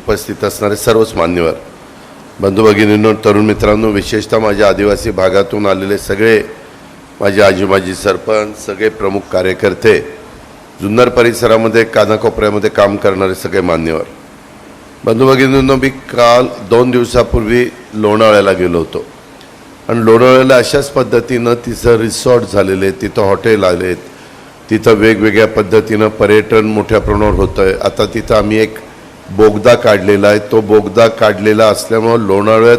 उपस्थित असणारे सर्वच मान्यवर बंधू भगिनींनो, तरुण मित्रांनो, विशेषतः माझ्या आदिवासी भागातून आलेले सगळे माझे आजी माजी सरपंच, सगळे प्रमुख कार्यकर्ते, जुन्नर परिसरामध्ये कानाकोपऱ्यामध्ये काम करणारे सगळे मान्यवर बंधू भगिनींनो, मी काल 2 दिवसापूर्वी लोणावळ्याला गेलो होतो आणि लोणावळ्याला अशाच पद्धतीनं तिथं रिसॉर्ट झालेले, तिथं हॉटेल आलेत, तिथं वेगवेगळ्या पद्धतीनं पर्यटन मोठ्या प्रमाणावर होतं आहे. आता तिथं आम्ही एक बोगदा काढलेला आहे. तो बोगदा काढलेला असल्यामुळं लोणावळ्यात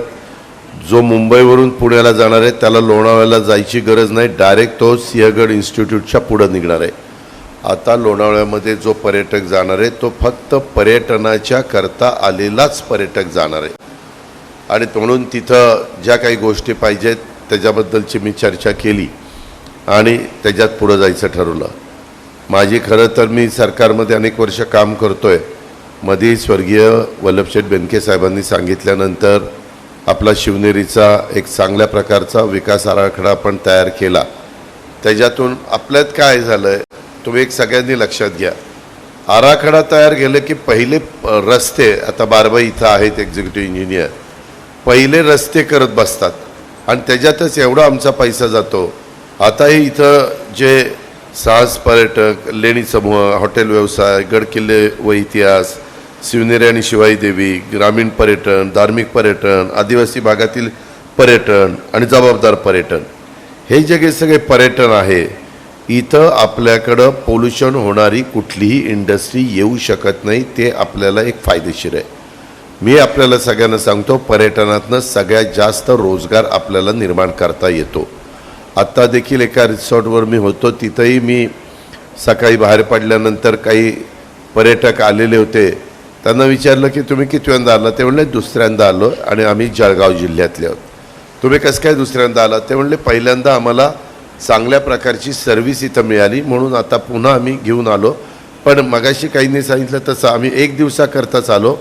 जो मुंबईवरून पुण्याला जाणार आहे त्याला लोणावळ्याला जायची गरज नाही, डायरेक्ट तो सिंहगड इन्स्टिट्यूटच्या पुढं निघणार आहे. आता लोणावळ्यामध्ये जो पर्यटक जाणार आहे तो फक्त पर्यटनाच्या करता आलेलाच पर्यटक जाणार आहे आणि म्हणून तिथं ज्या काही गोष्टी पाहिजेत त्याच्याबद्दलची मी चर्चा केली आणि त्याच्यात पुढं जायचं ठरवलं. माझी खरं तर मी सरकारमध्ये अनेक वर्ष काम करतो आहे. मध्ये स्वर्गीय वल्लभशेठ बेनके साहेबांनी सांगितल्यानंतर आपला शिवनेरीचा एक चांगल्या प्रकारचा विकास आराखडा आपण तयार केला. त्याच्यातून आपल्यात काय झालं आहे तुम्ही एक सगळ्यांनी लक्षात घ्या. आराखडा तयार केलं की पहिले रस्ते, आता बारबाई इथं आहेत एक्झिक्युटिव्ह इंजिनियर, पहिले रस्ते करत बसतात आणि त्याच्यातच एवढा आमचा पैसा जातो. आताही इथं जे साहस पर्यटक, लेणी समूह, हॉटेल व्यवसाय, गडकिल्ले व इतिहास, शिवनेरी आणि शिवाई देवी, ग्रामीण पर्यटन, धार्मिक पर्यटन, आदिवासी भागातील पर्यटन आणि जबाबदार पर्यटन, हे जे सगळे पर्यटन आहे, इथं आपल्याकडं पोल्युशन होणारी कुठलीही इंडस्ट्री येऊ शकत नाही. ते आपल्याला एक फायदेशीर आहे. मी आपल्याला सगळ्यांना सांगतो, पर्यटनातनं सगळ्यात जास्त रोजगार आपल्याला निर्माण करता येतो. आत्ता देखील एका रिसॉर्टवर मी होतो, तिथंही मी सकाळी बाहेर पडल्यानंतर काही पर्यटक आलेले होते. त्यांना विचारलं की तुम्ही कितव्यांदा आला? ते म्हणले दुसऱ्यांदा आलो आणि आम्ही जळगाव जिल्ह्यातले आहोत. तुम्ही कसं काय दुसऱ्यांदा आला? ते म्हणले पहिल्यांदा आम्हाला चांगल्या प्रकारची सर्व्हिस इथं मिळाली म्हणून आता पुन्हा आम्ही घेऊन आलो. पण मगाशी काहींनी सांगितलं तसं आम्ही 1 दिवसाकरताच आलो.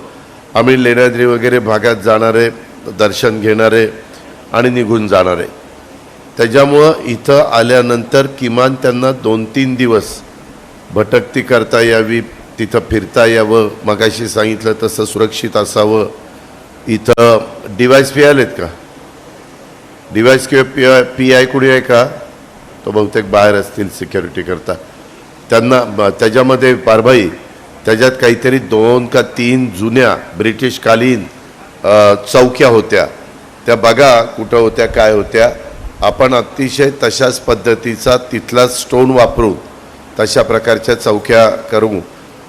आम्ही लेण्याद्री वगैरे भागात जाणारे, दर्शन घेणारे आणि निघून जाणारे. त्याच्यामुळं इथं आल्यानंतर किमान त्यांना 2-3 दिवस भटकती करता यावी, तिथं फिरता यावं, मगाशी सांगितलं तसं सुरक्षित असावं. इथं डिवाइस पी आलेत का? डिवाइस किंवा PI कुणी आहे का? तो बहुतेक बाहेर असतील सिक्युरिटी करता. त्यांना त्याच्यामध्ये पारभाई त्याच्यात काहीतरी 2 का 3 जुन्या ब्रिटिशकालीन चौक्या होत्या. त्या बघा कुठं होत्या, काय होत्या. आपण अतिशय तशाच पद्धतीचा तिथला स्टोन वापरून तशा प्रकारच्या चौक्या करू.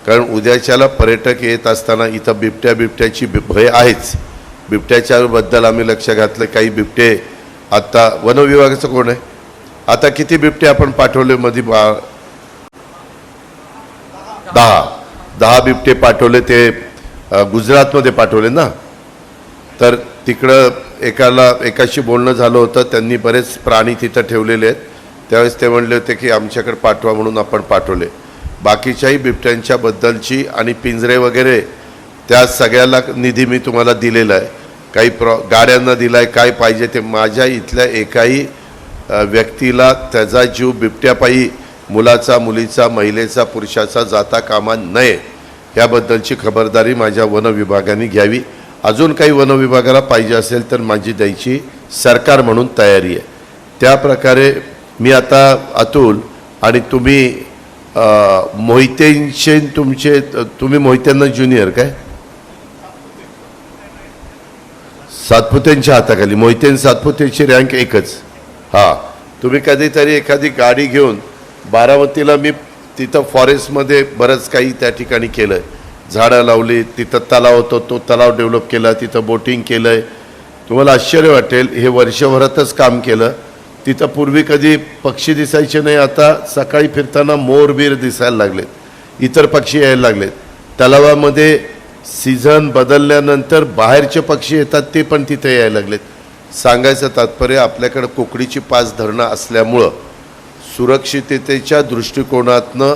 कारण उद्याच्याला पर्यटक येत असताना इथं बिबट्याची भय आहेच. बिबट्याच्याबद्दल आम्ही लक्ष घातलं. काही बिबटे आत्ता वनविभागाचं कोण आहे? आता किती बिबटे आपण पाठवले? मध्ये 10 बिबटे पाठवले. ते गुजरातमध्ये पाठवले ना. तर तिकडं एकाशी बोलणं झालं होतं. त्यांनी बरेच प्राणी तिथं ठेवलेले आहेत. त्यावेळेस ते म्हणले होते की आमच्याकडे पाठवा म्हणून आपण पाठवले. बाकीच्याही बिबट्यांच्या बद्दलची आणि पिंजरे वगैरे त्या सगळ्याला निधी मी तुम्हाला दिलेला आहे. काही गाड्यांना दिला आहे. काय पाहिजे ते. माझ्या इथल्या एकाही व्यक्तीला त्याचा जीव बिबट्यापायी, मुलाचा, मुलीचा, महिलेचा, पुरुषाचा जाता कामा नये याबद्दलची खबरदारी माझ्या वन विभागाने घ्यावी. अजून काही वन विभागाला पाहिजे असेल तर माझी द्यायची सरकार म्हणून तयारी आहे. त्या प्रकारे मी आता अतुल आणि तुम्ही मोहितेंचे तुम्ही मोहित्यांना ज्युनियर काय सातपुतेंच्या हाताखाली, मोहितेन सातपुतेची रँक एकच. हां, तुम्ही कधीतरी एखादी गाडी घेऊन बारामतीला, मी तिथं फॉरेस्टमध्ये बरंच काही त्या ठिकाणी केलं आहे. झाडं लावली, तिथं तलाव होतो, तो तलाव डेव्हलप केला, तिथं बोटिंग केलं आहे. तुम्हाला आश्चर्य वाटेल, हे वर्षभरातच काम केलं. तिथं पूर्वी कधी पक्षी दिसायचे नाही, आता सकाळी फिरताना मोरबीर दिसायला लागलेत, इतर पक्षी यायला लागलेत. तलावामध्ये सीझन बदलल्यानंतर बाहेरचे पक्षी येतात, ते पण तिथे यायला लागलेत. सांगायचं तात्पर्य, आपल्याकडं कोकणीची 5 धरणं असल्यामुळं सुरक्षिततेच्या दृष्टिकोनातनं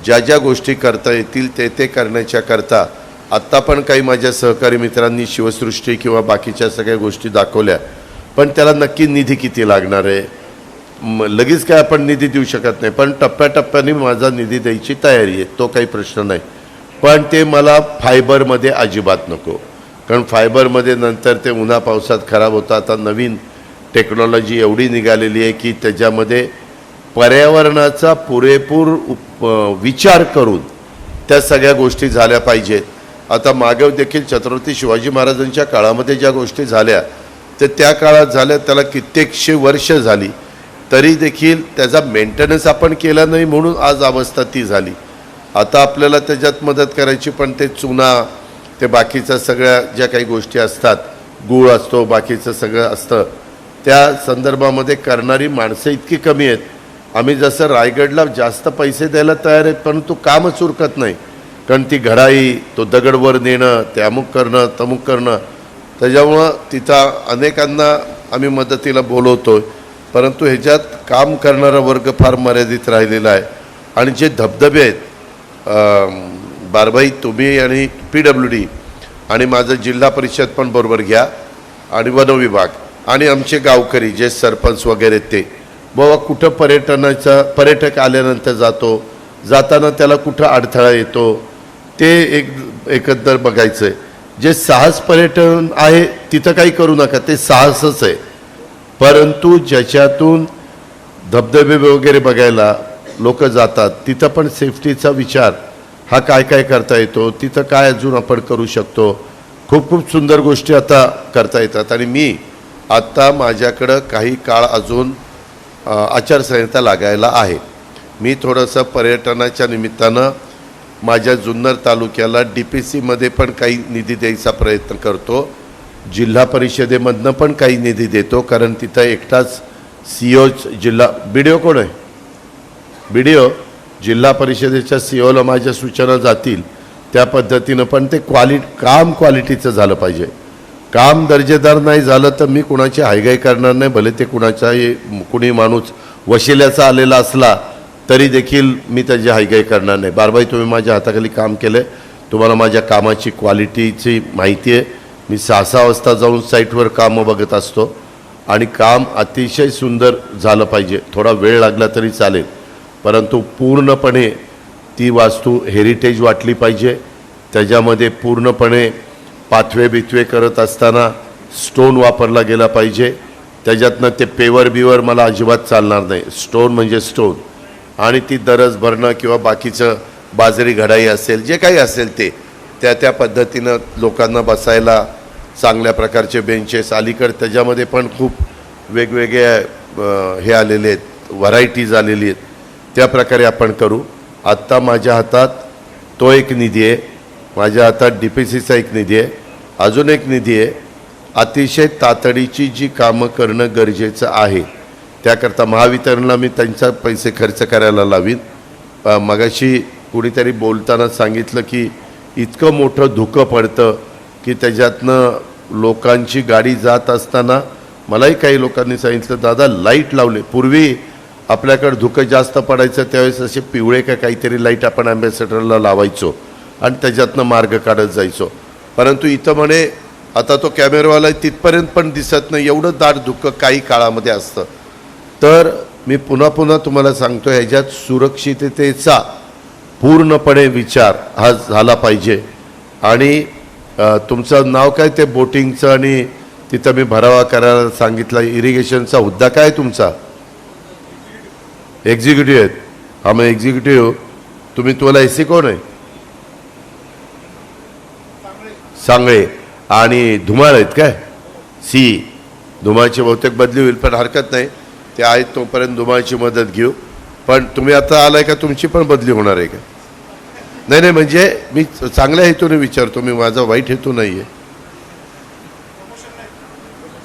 ज्या ज्या गोष्टी करता येतील ते करण्याच्या करता आत्ता पण काही माझ्या सहकारी मित्रांनी शिवसृष्टी किंवा बाकीच्या सगळ्या गोष्टी दाखवल्या. पण त्याला नक्की निधी किती लागणार आहे, लगेच काय आपण निधी देऊ शकत नाही. पण टप्प्याटप्प्याने माझा निधी द्यायची तयारी आहे, तो काही प्रश्न नाही. पण ते मला फायबरमध्ये अजिबात नको, कारण फायबरमध्ये नंतर ते उन्हा पावसात खराब होतं. आता नवीन टेक्नॉलॉजी एवढी निघालेली आहे की त्याच्यामध्ये पर्यावरणाचा पुरेपूर विचार करून त्या सगळ्या गोष्टी झाल्या पाहिजेत. आता मागे देखील छत्रपती शिवाजी महाराजांच्या काळामध्ये ज्या गोष्टी झाल्या ते त्या काळात झाल्या, त्याला कित्येकशे वर्ष झाली, तरी देखील त्याचा मेंटेनन्स आपण केला नाही म्हणून आज अवस्था ती झाली. आता आपल्याला त्याच्यात मदत करायची, पण ते चुना, ते बाकीच्या सगळ्या ज्या काही गोष्टी असतात, गूळ असतो, बाकीचं सगळं असतं, त्या संदर्भामध्ये करणारी माणसं इतकी कमी आहेत. आम्ही जसं रायगडला जास्त पैसे द्यायला तयार आहेत, परंतु कामच उरकत नाही. कारण ती घडाई, तो दगडवर नेणं, ते अमुक करणं तमुक करणं, त्याच्यामुळं तिथं अनेकांना आम्ही मदतीला बोलवतो, परंतु ह्याच्यात काम करणारा वर्ग फार मर्यादित राहिलेला आहे. आणि जे धबधबे आहेत, बारभाई तुम्ही आणि PWD आणि माझं जिल्हा परिषद पण बरोबर घ्या आणि वन विभाग आणि आमचे गावकरी जे सरपंच वगैरे, ते बाबा कुठं पर्यटक आल्यानंतर जाताना त्याला कुठं अडथळा येतो ते एकंदर बघायचं आहे. जे साहस पर्यटन आहे तिथं काही करू नका, ते साहसच आहे, परंतु ज्याच्यातून धबधबे वगैरे बघायला लोक जातात तिथं पण सेफ्टीचा विचार हा काय काय करता येतो, तिथं काय अजून आपण करू शकतो. खूप खूप सुंदर गोष्टी आता करता येतात. आणि मी आत्ता माझ्याकडं काही काळ अजून आचारसंहिता लागायला आहे. मी थोडंसं पर्यटनाच्या निमित्तानं माझ्या जुन्नर तालुक्याला DPCमध्ये पण काही निधी द्यायचा प्रयत्न करतो, जिल्हा परिषदेमधनं पण काही निधी देतो, कारण तिथं एकटाच CEO जिल्हा BDO कोण आहे, BDO जिल्हा परिषदेच्या CEOला माझ्या सूचना जातील त्या पद्धतीनं, पण ते काम क्वालिटीचं झालं पाहिजे. काम दर्जेदार नाही झालं तर मी कुणाची हायगाई करणार नाही, भले ते कुणी माणूस वशिल्याचा आलेला असला तरी देखील मी त्याची हायगाई करणार नाही. बारबाई, तुम्ही माझ्या हाताखाली काम केलं, तुम्हाला माझ्या कामाची क्वालिटीची माहिती आहे. मी 6 वाजता जाऊन साईटवर कामं बघत असतो आणि काम अतिशय सुंदर झालं पाहिजे. थोडा वेळ लागला तरी चालेल, परंतु पूर्णपणे ती वास्तू हेरिटेज वाटली पाहिजे. त्याच्यामध्ये पूर्णपणे पाथवे करत असताना स्टोन वापरला गेला पाहिजे. त्याच्यातनं ते पेवर मला अजिबात चालणार नाही. स्टोन म्हणजे स्टोन, आणि ती दरज भरणं किंवा बाकीचं बाजरी घडाई असेल, जे काही असेल ते त्या पद्धतीनं लोकांना बसायला चांगल्या प्रकारचे बेंचेस, अलीकडे त्याच्यामध्ये पण खूप वेगवेगळ्या हे आलेले आहेत, व्हरायटीज आलेली आहेत, त्या प्रकारे आपण करू. आत्ता माझ्या हातात तो एक निधी आहे, माझ्या हातात DPCचा एक निधी आहे, अजून एक निधी आहे. अतिशय तातडीची जी कामं करणं गरजेचं आहे त्याकरता महावितरणला मी त्यांचा पैसे खर्च करायला लावीन. मगाशी कुणीतरी बोलताना सांगितलं की इतकं मोठं धुकं पडतं की त्याच्यातनं लोकांची गाडी जात असताना मलाही काही लोकांनी सांगितलं, दादा लाईट लावले. पूर्वी आपल्याकडं धुकं जास्त पडायचं त्यावेळेस असे पिवळे का काहीतरी लाईट आपण ॲम्बॅसेडरला लावायचो आणि त्याच्यातनं मार्ग काढत जायचो. परंतु इथं म्हणे आता तो कॅमेरावाला तिथपर्यंत पण दिसत नाही, एवढं दाट धुकं काही काळामध्ये असतं. तर मी पुन्हा तुम्हाला सांगतो, ह्याच्यात सुरक्षिततेचा पूर्णपणे विचार हा झाला पाहिजे. आणि तुमचं नाव काय ते बोटिंगचं, आणि तिथं मी भरावा करायला सांगितला. इरिगेशनचा हुद्दा काय तुमचा? एक्झिक्युटिव्ह आहेत. हा, मग एक्झिक्युटिव्ह तुम्हाला AC कोण आहे? सांगळे. आणि धुमाळ आहेत काय? CE. धुमाळची बहुतेक बदली होईल, पण हरकत नाही, ते आहेत तोपर्यंत धुमाळची मदत घेऊ. पण तुम्ही आता आलाय का, तुमची पण बदली होणार आहे का? नाही, म्हणजे मी चांगल्या हेतूने विचारतो, मी माझा वाईट हेतू नाही आहे.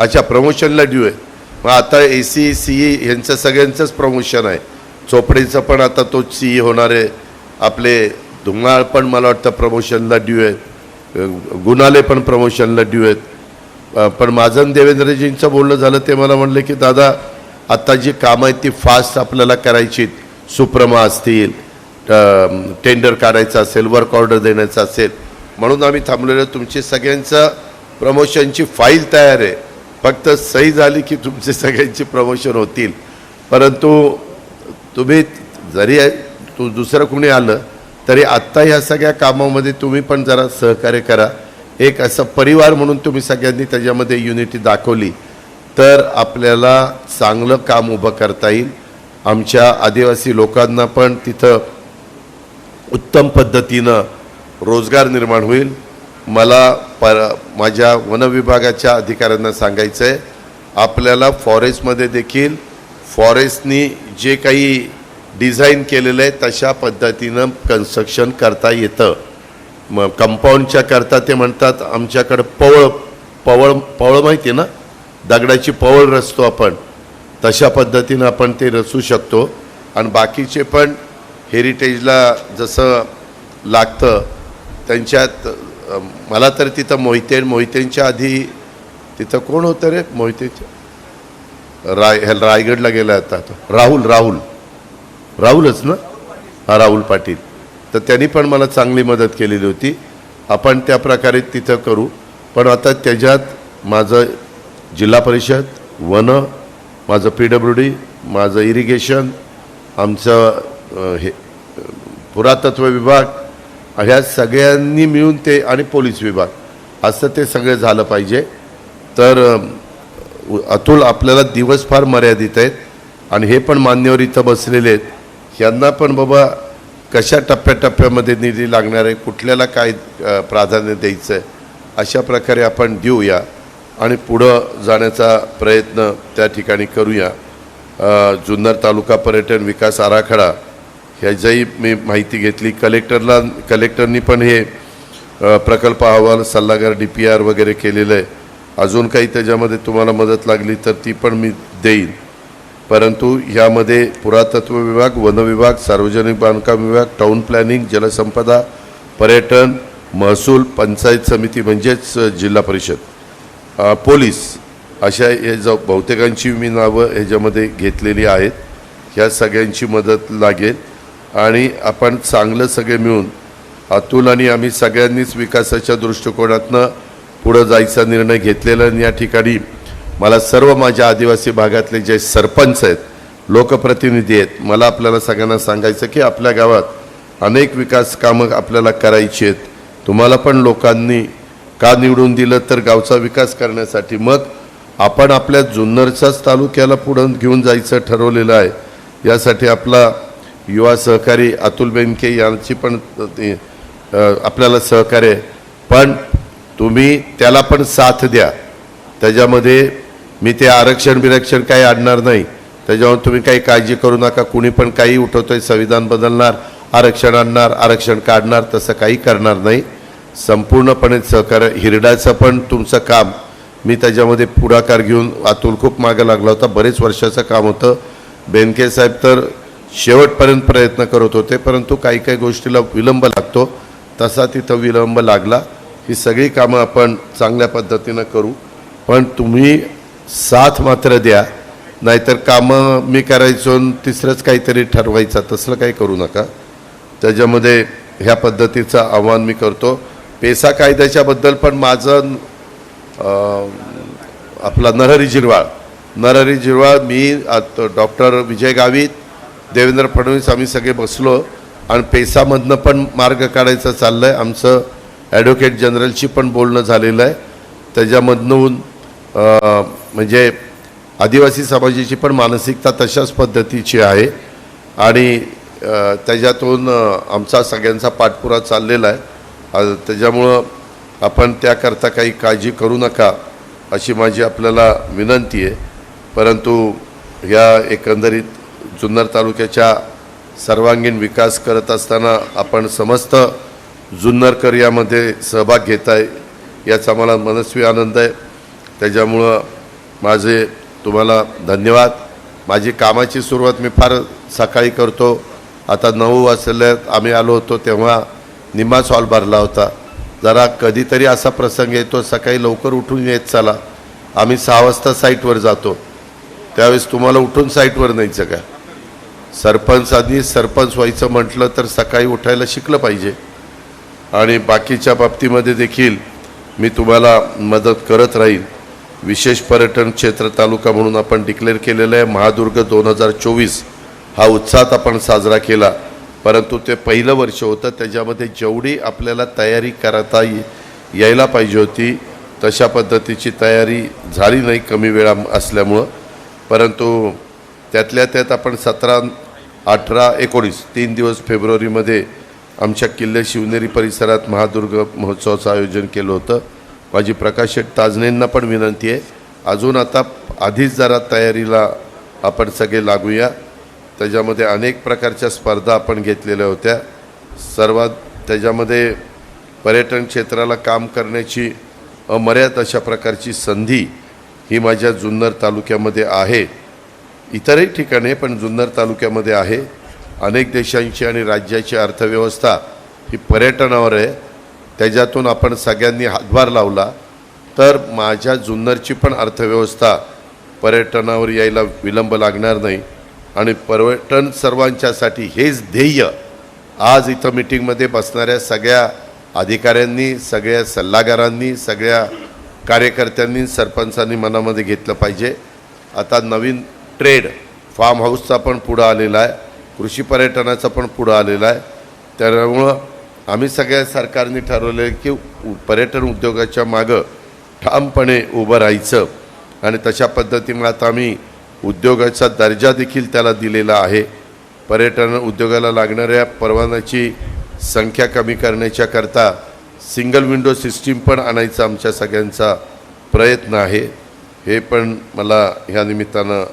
अच्छा, प्रमोशनला ड्यू आहे. मग आता AC CE यांचं सगळ्यांचंच प्रमोशन आहे. चोपडेचं पण आता तो CE होणार आहे. आपले धुमाळ पण मला वाटतं प्रमोशनला ड्यू आहेत. गुणाले पण प्रमोशनला ड्यू आहेत. पण माझं देवेंद्रजींचं बोलणं झालं, ते मला म्हणले की दादा आत्ता जी कामं आहेत ती फास्ट आपल्याला करायची, सुप्रमा असतील, टेंडर काढायचं असेल, वर्क ऑर्डर देण्याचं असेल, म्हणून आम्ही थांबलेलो. तुमची सगळ्यांचं प्रमोशनची फाईल तयार आहे, फक्त सही झाली की तुमचे सगळ्यांची प्रमोशन होतील. परंतु तुम्ही जरी दुसरं कुणी आलं तरी आत्ता ह्या सगळ्या कामामध्ये तुम्ही पण जरा सहकार्य करा. एक असं परिवार म्हणून तुम्ही सगळ्यांनी त्याच्यामध्ये युनिटी दाखवली तर आपल्याला चांगलं काम उभं करता येईल. आमच्या आदिवासी लोकांना पण तिथं उत्तम पद्धतीनं रोजगार निर्माण होईल. मला माझ्या वन विभागाच्या अधिकाऱ्यांना सांगायचं आहे, आपल्याला फॉरेस्टमध्ये देखील फॉरेस्टनी जे काही डिझाईन केलेलं आहे तशा पद्धतीनं कन्स्ट्रक्शन करता येतं. मग कंपाऊंडच्या करता ते म्हणतात आमच्याकडं पवळ माहिती आहे ना, दगडाची पवळ रचतो आपण, तशा पद्धतीनं आपण ते रचू शकतो. आणि बाकीचे पण हेरिटेजला जसं लागतं त्यांच्यात मला तर तिथं मोहितेंच्या आधी तिथं कोण होतं रे मोहितेच्या, रायगडला गेला आता राहुलच ना, हा राहुल पाटील, तर त्यांनी पण मला चांगली मदत केलेली होती. आपण त्या प्रकारे तिथं करू. पण आता त्याच्यात माझं जिल्हा परिषद, वन, माझं PWD, माझं इरिगेशन, आमचं हे पुरातत्व विभाग, ह्या सगळ्यांनी मिळून ते, आणि पोलीस विभाग, असं ते सगळं झालं पाहिजे. तर अतुल आपल्याला दिवस फार मर्यादित आहेत आणि हे पण मान्यवर इथं बसलेले आहेत, यांना पण बाबा कशा टप्प्याटप्प्यामध्ये निधी लागणार आहे, कुठल्याला काय प्राधान्य द्यायचं आहे, अशा प्रकारे आपण देऊया आणि पुढं जाण्याचा प्रयत्न त्या ठिकाणी करूया. जुन्नर तालुका पर्यटन विकास आराखडा ह्याच्याही मी माहिती घेतली. कलेक्टरनी पण हे प्रकल्प अहवाल, सल्लागार, DPR वगैरे केलेलं आहे. अजून काही त्याच्यामध्ये तुम्हाला मदत लागली तर ती पण मी देईन. परंतु ह्यामध्ये पुरातत्व विभाग, वन विभाग, सार्वजनिक बांधकाम विभाग, टाउन प्लॅनिंग, जलसंपदा, पर्यटन, महसूल, पंचायत समिती म्हणजेच जिल्हा परिषद, पोलीस, अशा हे बहुतेकांची मी नावं ह्याच्यामध्ये घेतलेली आहेत. ह्या सगळ्यांची मदत लागेल आणि आपण चांगलं सगळे मिळून, अतुल आणि आम्ही सगळ्यांनीच विकासाच्या दृष्टिकोनातनं पुढं जायचा निर्णय घेतलेला. आणि या ठिकाणी मला सर्व माझ्या आदिवासी भागातले जे सरपंच आहेत, लोकप्रतिनिधी आहेत, मला आपल्याला सगळ्यांना सांगायचं की आपल्या गावात अनेक विकास कामं आपल्याला करायची आहेत. तुम्हाला पण लोकांनी का निवडून दिलं तर गावचा विकास करण्यासाठी. मग आपण आपल्या जुन्नरच्याच तालुक्याला पुढं घेऊन जायचं ठरवलेलं आहे. यासाठी आपला युवा सहकारी अतुल बेनके यांची पण आपल्याला सहकार्य, पण तुम्ही त्याला पण साथ द्या. त्याच्यामध्ये मी ते आरक्षण काही आणणार नाही, त्याच्यावर तुम्ही काही काळजी करू नका. कुणी पण काही उठवतोय, संविधान बदलणार, आरक्षण आणणार, आरक्षण काढणार, तसं काही करणार नाही. संपूर्णपणे सहकार्य. हिरड्याचं पण तुमचं काम मी त्याच्यामध्ये पुढाकार घेऊन, अतुल खूप मागं लागला होता, बरेच वर्षाचं काम होतं. बेनके साहेब तर शेवटपर्यंत प्रयत्न करत होते, परंतु काही काही गोष्टीला विलंब लागतो, तसा तिथं विलंब लागला. ही सगळी कामं आपण चांगल्या पद्धतीनं करू, पण तुम्ही साथ मात्र द्या. नाहीतर कामं मी करायचो तिसरंच काहीतरी ठरवायचं, तसलं काही करू नका. त्याच्यामध्ये ह्या पद्धतीचं आव्हान मी करतो. पेसा कायद्याच्याबद्दल पण माझं आपला नरहरी जिरवाळ, मी डॉक्टर विजय गावित, देवेंद्र फडणवीस, आम्ही सगळे बसलो आणि पेसामधनं पण मार्ग काढायचं चाललं आहे. आमचं ॲडव्होकेट जनरलशी पण बोलणं झालेलं आहे. त्याच्यामधून म्हणजे आदिवासी समाजाची पण मानसिकता तशाच पद्धतीची आहे आणि त्याच्यातून आमचा सगळ्यांचा पाठपुरा चाललेला आहे. त्याच्यामुळं आपण त्याकरता काही काळजी करू नका अशी माझी आपल्याला विनंती आहे. परंतु ह्या एकंदरीत जुन्नर तालुक्याच्या सर्वांगीण विकास करत असताना आपण समस्त जुन्नरकर यामध्ये सहभाग घेत आहे, याचा मला मनस्वी आनंद आहे. त्याच्यामुळं माझे तुम्हाला धन्यवाद. माझी कामाची सुरुवात मी फार सकाळी करतो. आता 9 वाजल्यात आम्ही आलो होतो तेव्हा निम्माच हॉल भरला होता. जरा कधीतरी असा प्रसंग येतो, सकाळी लवकर उठून येत चला. आम्ही 6 वाजता साईटवर जातो, त्यावेळेस तुम्हाला उठून साईटवर न्यायचं का? सरपंचांनी सरपंच व्हायचं म्हटलं तर सकाळी उठायला शिकलं पाहिजे. आणि बाकीच्या बाबतीमध्ये देखील मी तुम्हाला मदत करत राहील. विशेष पर्यटन क्षेत्र तालुका म्हणून आपण डिक्लेअर केलेलं आहे. महादुर्ग 2024 हा उत्साहात आपण साजरा केला. परंतु ते पहिलं वर्ष होतं, त्याच्यामध्ये जेवढी आपल्याला तयारी करता यायला पाहिजे होती तशा पद्धतीची तयारी झाली नाही कमी वेळा असल्यामुळं. परंतु त्यातल्या त्यात आपण 17, 18, 19 3 दिवस फेब्रुवारीमध्ये आमच्या किल्ले शिवनेरी परिसरात महादुर्ग महोत्सवाचं आयोजन केलं होतं. माझी प्रकाश शेठ ताजनेंना पण विनंती आहे, अजून आता आधीच जरा तयारीला आपण सगळे लागूया. त्याच्यामध्ये अनेक प्रकारच्या स्पर्धा आपण घेतलेल्या होत्या. सर्वात त्याच्यामध्ये पर्यटन क्षेत्राला काम करण्याची अमर्याद अशा प्रकारची संधी ही माझ्या जुन्नर तालुक्यामध्ये आहे. इतरही ठिकाणी पण जुन्नर तालुक्यामध्ये आहे. अनेक देशांची आणि राज्याची अर्थव्यवस्था ही पर्यटनावर आहे. त्याच्यातून आपण सगळ्यांनी हातभार लावला तर माझ्या जुन्नरची पण अर्थव्यवस्था पर्यटनावर यायला विलंब लागणार नाही. आणि पर्यटन सर्वांच्यासाठी हेच ध्येय आज इथं मीटिंगमध्ये बसणाऱ्या सगळ्या अधिकाऱ्यांनी, सगळ्या सल्लागारांनी, सगळ्या कार्यकर्त्यांनी, सरपंचांनी मनामध्ये घेतलं पाहिजे. आता नवीन ट्रेड फार्म हाऊसचा पण पुढं आलेला आहे, कृषी पर्यटनाचा पण पुढं आलेला आहे. त्यामुळं आम्ही सगळ्या सरकारने ठरवलं आहे की पर्यटन उद्योगाच्या मागं ठामपणे उभं राहायचं. आणि तशा पद्धतीने आता आम्ही उद्योगाचा दर्जा देखील त्याला दिलेला आहे. पर्यटन उद्योगाला लागणाऱ्या परवान्याची संख्या कमी करण्याच्याकरता सिंगल विंडो सिस्टीम पण आणायचा आमच्या सगळ्यांचा प्रयत्न आहे. हे पण मला ह्या निमित्तानं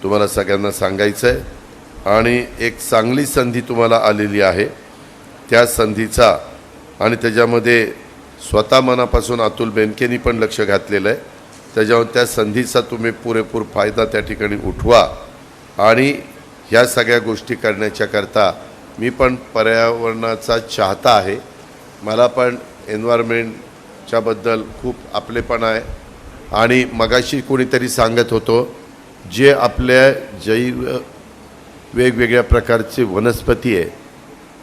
तुम्हाला सगळ्यांना सांगायचं आहे. आणि एक चांगली संधी तुम्हाला आलेली आहे, त्या संधीचा आणि त्याच्यामध्ये स्वतः मनापासून अतुल बेनकेनी पण लक्ष घातलेलं आहे. त्याच्यावर त्या संधीचा तुम्ही पुरेपूर फायदा त्या ठिकाणी उठवा. आणि ह्या सगळ्या गोष्टी करण्याच्याकरता मी पण पर्यावरणाचा चाहता आहे. मला पण एन्व्हायरमेंटच्याबद्दल खूप आपलेपण आहे. आणि मगाशी कोणीतरी सांगत होतो, जे आपल्या जैव वेगवेगळ्या प्रकारचे वनस्पती आहे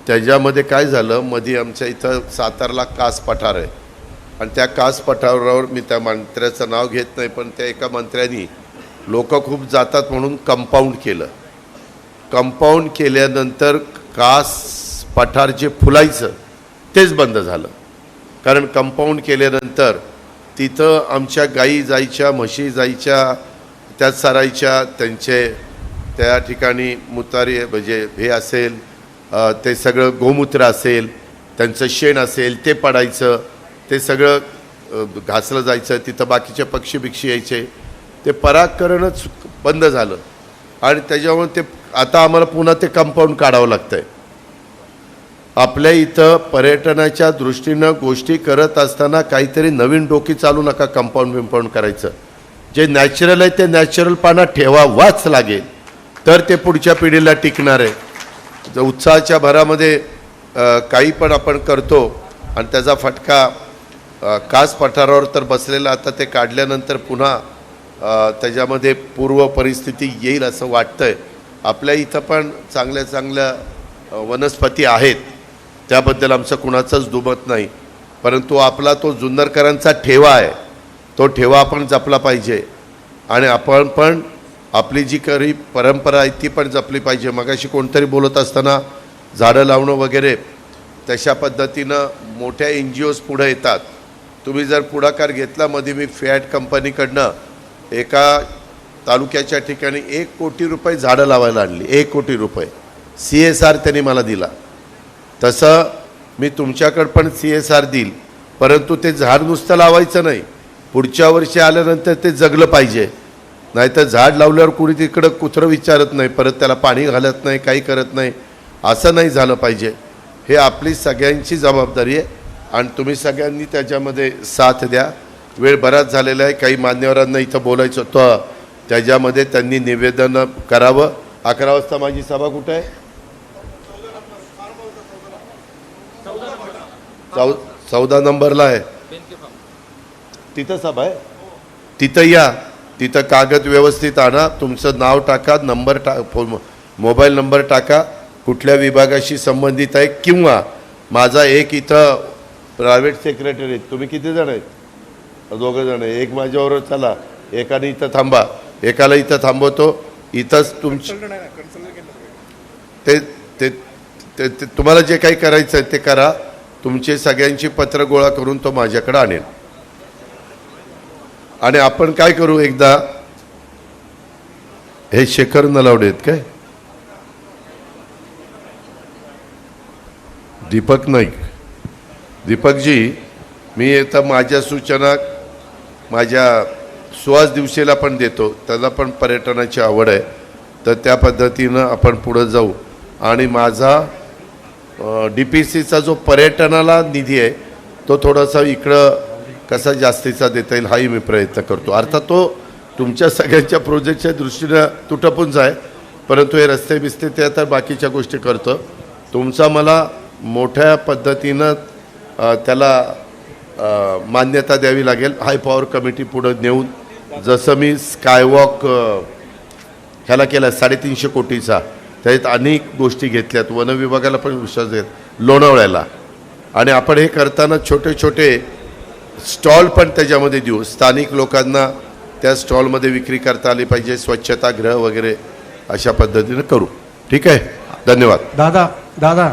त्याच्यामध्ये काय झालं, मध्ये आमच्या इथं सातारला कास पठार आहे आणि त्या कास पठारावर मी त्या मंत्र्याचं नाव घेत नाही, पण त्या एका मंत्र्यांनी लोक खूप जातात म्हणून कंपाऊंड केलं. कंपाऊंड केल्यानंतर कास पठार जे फुलायचं तेच बंद झालं. कारण कंपाऊंड केल्यानंतर तिथं आमच्या गायी जायच्या, म्हशी जायच्या, त्यात सरायच्या, त्यांचे त्या ठिकाणी मुतारी म्हणजे हे असेल, ते सगळं गोमूत्र असेल, त्यांचं शेण असेल ते पडायचं, ते सगळं घासलं जायचं. तिथं बाकीचे पक्षी बिक्षी यायचे, ते परागकरणच बंद झालं. आणि त्याच्यामुळे ते आता आम्हाला पुन्हा ते कंपाऊंड काढावं लागतं आहे. आपल्या इथं पर्यटनाच्या दृष्टीनं गोष्टी करत असताना काहीतरी नवीन डोकी चालू नका कंपाऊंड बिंपाऊंड करायचं. जे नॅचरल आहे ते नॅचरलपणा ठेवावाच लागेल, तर ते पुढच्या पिढीला टिकणार आहे. जर उत्साहाच्या भरामध्ये काही पण आपण करतो आणि त्याचा फटका कास पठारावर तर बसलेला, आता ते काढल्यानंतर पुन्हा त्याच्यामध्ये पूर्व परिस्थिती येईल असं वाटतंय. आपल्या इथं पण चांगल्या चांगल्या वनस्पती आहेत, त्याबद्दल आमचं कुणाचंच दुमत नाही. परंतु आपला तो जुन्नरकरांचा ठेवा आहे, तो ठेवा आपण जपला पाहिजे. आणि आपण पण आपली जी काही परंपरा आहे ती पण जपली पाहिजे. मगाशी कोणतरी बोलत असताना झाडं लावणं वगैरे तशा पद्धतीनं मोठ्या NGOज पुढे येतात. तुम्ही जर पुढाकार घेतला, मध्ये मी फॅट कंपनीकडनं एका तालुक्याच्या ठिकाणी 1 कोटी रुपये झाडं लावायला आणली. 1 कोटी रुपये CSR त्यांनी मला दिला. तसं मी तुमच्याकडं पण CSR देईल, परंतु ते झाड नुसतं लावायचं नाही, पुढच्या वर्षी आल्यानंतर ते जगलं पाहिजे. नाहीतर झाड लावल्यावर कुणी तिकडं कुत्रं विचारत नाही, परत त्याला पाणी घालत नाही, काही करत नाही. असं नाही झालं पाहिजे. हे आपली सगळ्यांची जबाबदारी आहे आणि तुम्ही सगळ्यांनी त्याच्यामध्ये साथ द्या. वेळ बराच झालेला आहे, काही मान्यवरांना इथं बोलायचं होतं, त्याच्यामध्ये त्यांनी निवेदन करावं. 11 वाजता माझी सभा कुठं आहे? 14 नंबरला आहे, तिथं सभा आहे. तिथं या, तिथं कागद व्यवस्थित आणा, तुमचं नाव टाका, नंबर मोबाईल नंबर टाका, कुठल्या विभागाशी संबंधित आहे. किंवा माझा एक इथं प्रायव्हेट सेक्रेटरी आहेत. तुम्ही किती जण आहेत? 2 जण आहे. एक माझ्याबरोबर चला, एकाने इथं थांबा, एकाला इथं थांबवतो. इथंच तुमची तुम्हाला जे काही करायचं आहे ते करा. तुमचे सगळ्यांची पत्र गोळा करून तो माझ्याकडे आणेल. आणि आपण काय करू, एकदा हे शेखर नलावडे आहेत काय, दीपक नाईक, दीपकजी, मी आता माझ्या सूचना माझ्या सुहास दिवशीला पण देतो, त्याला पण पर्यटनाची आवड आहे, तर त्या पद्धतीनं आपण पुढे जाऊ. आणि माझा DPCचा जो पर्यटनाला निधी आहे तो थोडासा इकडं कसा जास्तीचा देता येईल हाही मी प्रयत्न करतो. अर्थात तो तुमच्या सगळ्यांच्या प्रोजेक्टच्या दृष्टीनं तुटपुंज आहे, परंतु हे रस्ते बिस्ते ते आता बाकीच्या गोष्टी करतो. तुमचा मला मोठ्या पद्धतीनं त्याला मान्यता द्यावी लागेल. हाय पॉवर कमिटी पुढं नेऊन, जसं मी स्कायवॉक ह्याला केला 350 कोटीचा, त्यात अनेक गोष्टी घेतल्यात. वन विभागाला पण विश्वास देत, लोणावळ्याला. आणि आपण हे करताना छोटे छोटे स्टॉल पण त्याच्यामध्ये देऊ, स्थानिक लोकांना त्या स्टॉलमध्ये विक्री करता आली पाहिजे, स्वच्छतागृह वगैरे अशा पद्धतीनं करू. ठीक आहे, धन्यवाद. दादा